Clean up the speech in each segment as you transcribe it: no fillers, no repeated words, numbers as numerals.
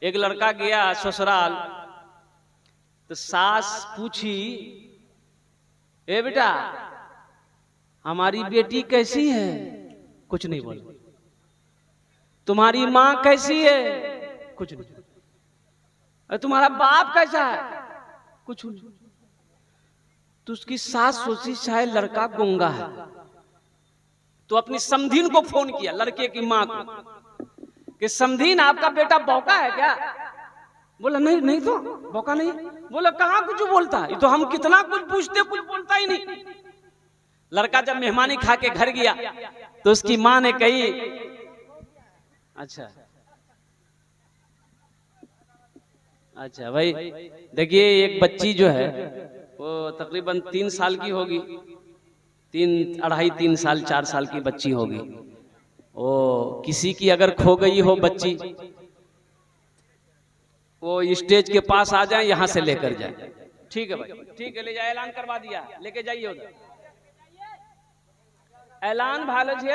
एक लड़का गया ससुराल, तो सास पूछी, ए बेटा हमारी बेटी कैसी है? कुछ नहीं बोला। तुम्हारी माँ कैसी है? कुछ नहीं। अरे तुम्हारा बाप कैसा है? कुछ नहीं। तो उसकी सास सोची शायद लड़का गूंगा है, तो अपनी समधीन को फोन किया, लड़के की माँ को, कि समधीन आपका बेटा बौका है क्या? बोला नहीं नहीं तो बौका नहीं। बोला कहाँ कुछ बोलता है, ये तो हम कितना कुछ पूछते कुछ बोलता ही नहीं। लड़का जब मेहमानी खा के घर गया तो उसकी माँ ने कही, अच्छा अच्छा भाई देखिए, एक बच्ची जो है वो तकरीबन 3 साल की होगी, 3 साल 4 साल की बच्ची होगी। वो किसी की अगर खो गई हो बच्ची, वो स्टेज के पास आ जाए, यहाँ से लेकर जाए। ठीक है भाई, ठीक है, ले जाए, ऐलान करवा दिया, लेके जाइए उधर, ऐलान भालो जी,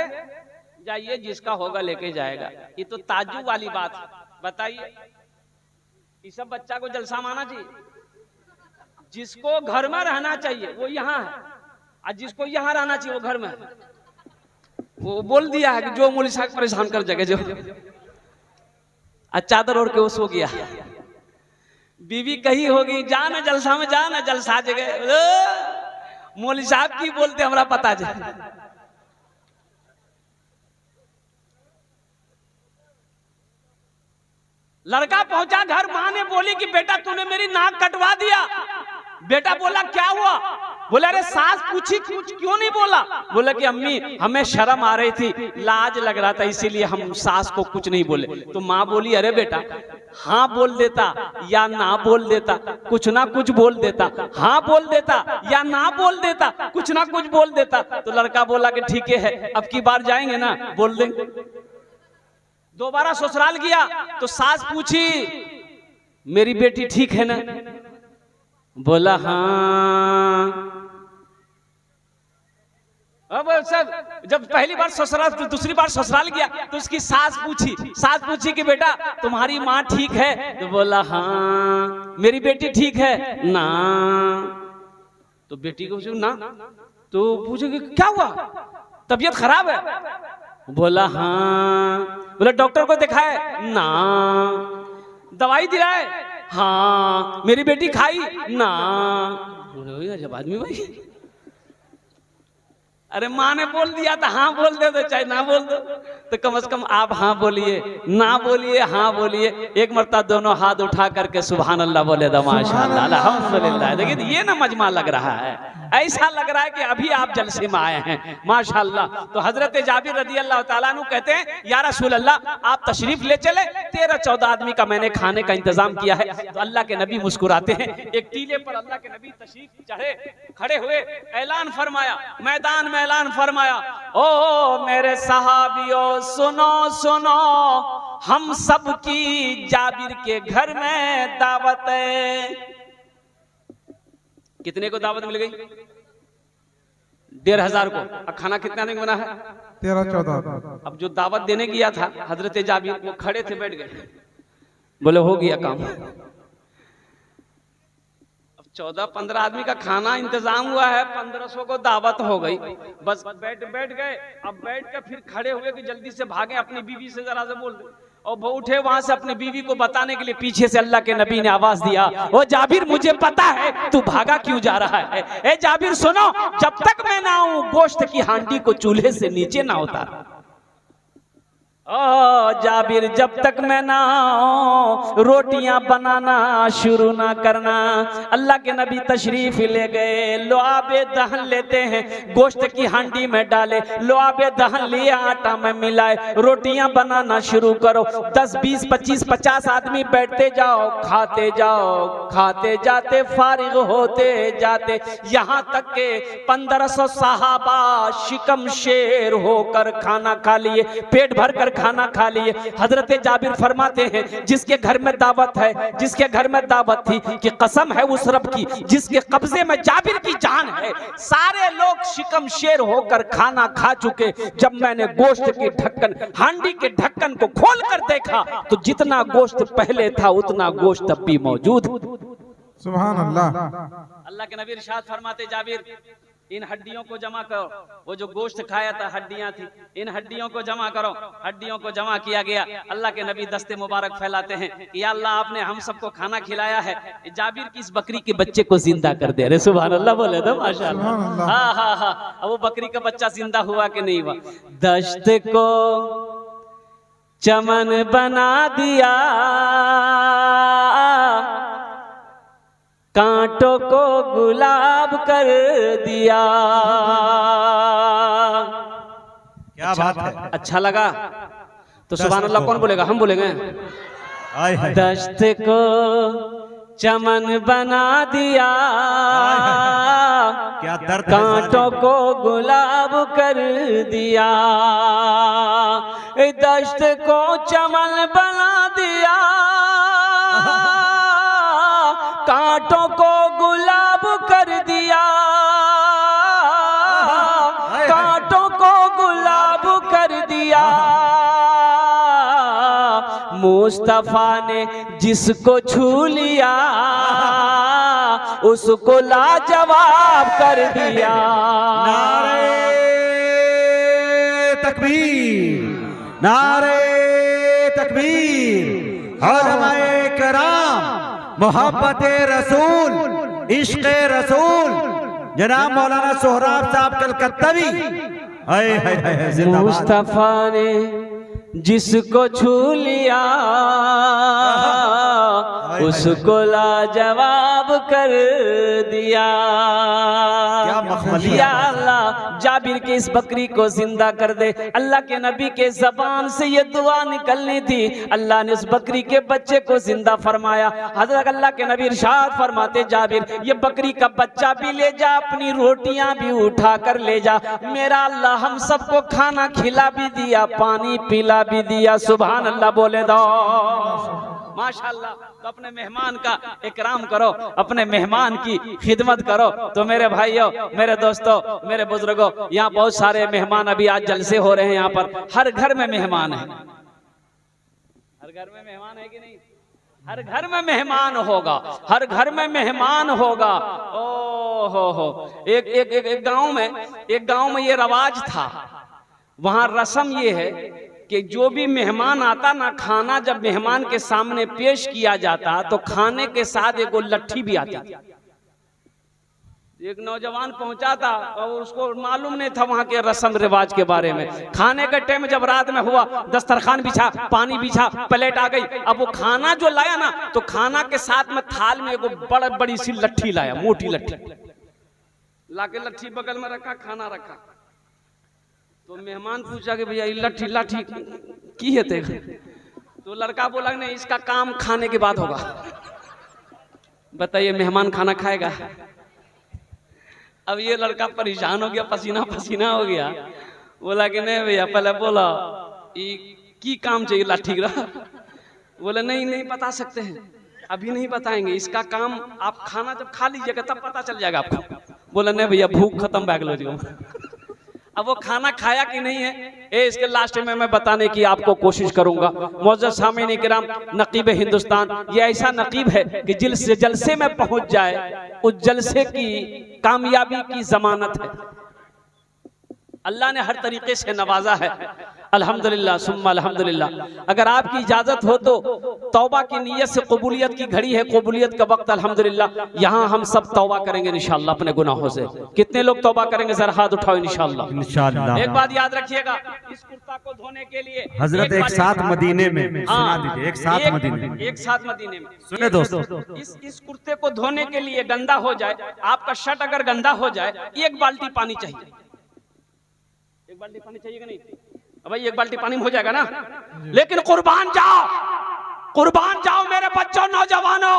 जाइए, जिसका होगा लेके जाएगा। ये तो ताज्जुब वाली बात है। बताइए, ये सब बच्चा को जलसा माना चाहिए? जिसको घर में रहना चाहिए वो यहाँ है, और जिसको यहाँ रहना चाहिए वो घर में है। वो बोल दिया है कि जो मौलवी साहब परेशान कर जगह जो चादर ओढ़ के वो सो गया। बीवी कही होगी, जा ना जलसा में, जा ना जलसा जगह, मौलवी साहब की बोलते हमरा पता जाए। लड़का पहुंचा घर, मां ने बोली कि बेटा तूने मेरी नाक कटवा दिया। बेटा बोला क्या हुआ? बोला अरे सास पूछी कुछ क्यों नहीं बोला? बोला कि अम्मी हमें शर्म आ रही थी, लाज लग रहा था, इसीलिए हम सास को कुछ नहीं बोले। तो माँ बोली अरे बेटा हाँ बोल देता या ना बोल देता, कुछ ना कुछ बोल देता, हाँ बोल देता या ना बोल देता, कुछ ना कुछ बोल देता। तो लड़का बोला कि ठीक है, अब की बार जाएंगे ना बोल देंगे। दोबारा ससुराल गया तो सास पूछी, मेरी बेटी ठीक है ना? बोला हाँ। अब सब जब पहली बार ससुराल, तो दूसरी बार ससुराल गया तो उसकी सास पूछी कि बेटा तुम्हारी माँ ठीक है? तो बोला हाँ। मेरी बेटी ठीक है ना? तो बेटी को पूछो ना, तो पूछेगी क्या हुआ, तबीयत खराब है? बोला हाँ। बोला डॉक्टर को दिखाए? ना। दवाई दिलाए? हाँ। मेरी बेटी खाई? ना। बोले जब आदमी भाई, अरे माँ ने बोल दिया था हाँ बोल दे दो, चाहे ना बोल दो, तो कम से कम आप हाँ बोलिए, ना बोलिए हाँ बोलिए। एक मरतबा दोनों हाथ उठा करके सुभान अल्लाह बोले दो, माशाअल्लाह अल्हम्दुलिल्लाह। देखिए ये ना मजमा लग रहा है, ऐसा लग रहा है कि अभी आप जलसे में आए हैं, माशाअल्लाह। तो हजरत जाबिर रदी अल्लाह ताला अन्हु कहते हैं या रसूल अल्लाह आप तशरीफ ले चले, 13-14 आदमी का मैंने खाने का इंतजाम किया है। तो अल्लाह के नबी मुस्कुराते हैं। एक टीले पर अल्लाह के नबी तशरीफ चढ़े, खड़े हुए, ऐलान फरमाया, मैदान में ऐलान फरमाया, ओ मेरे सहाबियों सुनो सुनो, हम सब की जाबिर के घर में दावत है। कितने को दावत मिल गई? 1500 को। खाना कितना आदमी बना है? 13-14। अब जो दावत देने गया था हजरत जाबिर, वो खड़े थे, बैठ गए, बोले हो गया काम। 14-15 आदमी का खाना इंतजाम हुआ है, 1500 को दावत हो गई, बस बैठ गए। अब बैठ कर फिर खड़े हुए कि जल्दी से भागे, अपनी बीवी से जरा से बोल दे। और वो उठे वहां से अपनी बीवी को बताने के लिए, पीछे से अल्लाह के नबी ने आवाज दिया, ओ जाबिर मुझे पता है तू भागा क्यों जा रहा है। ए जाबिर सुनो, जब तक मैं ना आऊं गोश्त की हांडी को चूल्हे से नीचे ना उतार। ओ जाबिर जब तक मैं ना आऊं रोटियां बनाना शुरू ना करना। अल्लाह के नबी तशरीफ ले गए, लुआबे दहन लेते हैं, गोश्त की हांडी में डाले, लुआबे दहन लिए, आटा में मिलाए, रोटियां बनाना शुरू करो। 10, 20, 25, 50 आदमी बैठते जाओ, खाते जाते फारिग होते जाते, यहाँ तक के 1500 सहाबा शिकम शेर होकर खाना खा लिए, पेट भर कर खाना खा लिए। हजरत जाबिर फरमाते हैं जिसके घर में दावत है, जिसके घर में दावत थी कि कसम है उस रब की जिसके कब्जे में जाबिर की जान है, सारे लोग शिकम शेर होकर खाना खा चुके। जब मैंने गोश्त के ढक्कन, हांडी के ढक्कन को खोल कर देखा तो जितना गोश्त पहले था उतना गोश्त अब भी मौजूद। सुभान अल्लाह। अल्लाह के नबी इरशाद फरमाते जाबिर इन हड्डियों को जमा करो, वो जो गोश्त खाया था हड्डियां थी, इन हड्डियों को जमा करो। हड्डियों को जमा किया गया। अल्लाह के नबी दस्ते मुबारक फैलाते हैं कि या अल्लाह आपने हम सबको खाना खिलाया है, जाबिर की इस बकरी के बच्चे को जिंदा कर दे। अरे सुभान अल्लाह बोले तो माशाअल्लाह। हाँ हाँ हाँ, अब वो बकरी का बच्चा जिंदा हुआ कि नहीं हुआ? दश्त को चमन बना दिया, कांटों को गुलाब कर दिया। क्या बात है, अच्छा लगा तो सुभान अल्लाह कौन बोलेगा? हम बोलेंगे। दश्त को चमन बना दिया, क्या दर्द, कांटों को गुलाब कर दिया। दश्त को चमन बना दिया, कांटों को गुलाब कर दिया, कांटों को गुलाब कर दिया। मुस्तफा ने जिसको छू लिया उसको लाजवाब कर दिया। नारे तकबीर, नारे तकबीर। उलमाए कराम, मोहब्बत रसूल, इश्क रसूल, जनाब मौलाना सोहराब साहब कलकत्तावी। मुस्तफा ने जिसको छू लिया उसको लाजवाब कर दिया। या अल्लाह जाबिर के इस बकरी को जिंदा कर दे। अल्लाह के नबी के जबान से ये दुआ निकलनी थी, अल्लाह ने उस बकरी के बच्चे को जिंदा फरमाया। हजरत अल्लाह के नबी इरशाद फरमाते जाबिर ये बकरी का बच्चा भी ले जा, अपनी रोटियां भी उठा कर ले जा। मेरा अल्लाह हम सबको खाना खिला भी दिया, पानी पिला भी दिया। सुभान अल्लाह बोले दो माशाअल्लाह। तो अपने मेहमान का इकराम करो, अपने मेहमान की खिदमत करो। तो मेरे भाइयों, मेरे दोस्तों, मेरे बुजुर्गों, यहाँ बहुत सारे मेहमान अभी आज जलसे हो रहे हैं। यहाँ पर हर घर में मेहमान है, हर घर में मेहमान है कि नहीं? हर घर में मेहमान होगा, हर घर में मेहमान होगा। ओ हो एक गांव में ये रवाज था, वहां रस्म ये है कि जो भी मेहमान आता ना, खाना जब मेहमान के सामने पेश किया जाता तो खाने के साथ एक लट्ठी भी आती थी। एक नौजवान पहुंचा था और उसको मालूम नहीं था वहां के रस्म रिवाज के बारे में। खाने के टाइम जब रात में हुआ, दस्तरखान बिछा, पानी बिछा, प्लेट आ गई। अब वो खाना जो लाया ना, तो खाना के साथ में थाल में एक बड़ी सी लट्ठी लाया, मोटी लट्ठी लाके लट्ठी बगल में रखा, खाना रखा। तो मेहमान पूछा कि भैया लट्ठी लाठी की है ते? तो लड़का बोला नहीं, इसका काम खाने के बाद होगा। बताइए मेहमान खाना खाएगा? अब ये लड़का परेशान हो गया, पसीना पसीना हो गया। बोला कि नहीं भैया, पहले बोला ये की काम चाहिए लाठी का? बोले नहीं बता सकते हैं, अभी नहीं बताएंगे, इसका काम आप खाना जब खा लीजिएगा तब पता चल जाएगा आपको। बोला नहीं भैया भूख खत्म बैग लो जी। अब वो खाना खाया कि नहीं है, इसके लास्ट में मैं बताने की आपको कोशिश करूंगा। मौजूद सामीन किराम, नकीब हिंदुस्तान ये ऐसा नकीब है कि जलसे में पहुंच जाए उस जलसे की कामयाबी की जमानत है। अल्लाह ने हर तरीके से नवाजा है। अल्हम्दुलिल्लाह सुम्मा अल्हम्दुलिल्लाह। अगर आपकी इजाजत हो तो तौबा की नीयत से, कबूलियत की घड़ी है, कबूलियत का वक्त अल्हम्दुलिल्लाह। यहाँ हम सब तौबा करेंगे इंशाअल्लाह अपने गुनाहों से। कितने लोग तौबा करेंगे जरा हाथ उठाओ इंशाअल्लाह। इंशाअल्लाह। एक बात याद रखिएगा, इस कुर्ता को धोने के लिए हजरत एक साथ मदीने में सुना दीजिए, एक साथ मदीने में सुने दोस्तों, इस कुर्ते को धोने के लिए गंदा हो जाए, आपका शर्ट अगर गंदा हो जाए, एक बाल्टी पानी चाहिए। एक बाल्टी पानी चाहिए कि नहीं? भाई एक बाल्टी पानी में हो जाएगा ना। लेकिन कुर्बान जाओ मेरे बच्चों, नौजवानों,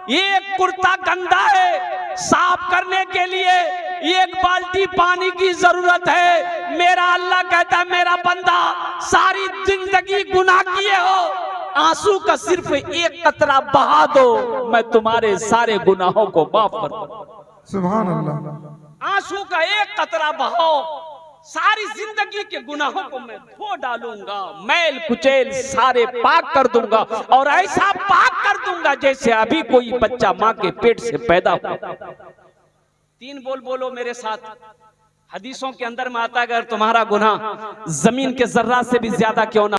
एक कुर्ता गंदा है, साफ करने के लिए एक बाल्टी पानी की जरूरत है। मेरा अल्लाह कहता है मेरा बंदा सारी जिंदगी गुनाह किए हो, आंसू का सिर्फ एक कतरा बहा दो, मैं तुम्हारे सारे गुनाहों को माफ कर दूं। सुभान अल्लाह। आंसू का एक कतरा बहाओ, सारी जिंदगी के गुनाहों को मैं धो डालूंगा, मैल कुचैल सारे पाक कर दूंगा, और ऐसा पाक कर दूंगा जैसे अभी कोई बच्चा माँ के पेट से पैदा हुआ। 3 बोल बोलो मेरे साथ। हदीसों के अंदर में आता है अगर तुम्हारा गुनाह जमीन के जर्रा से भी ज्यादा क्यों ना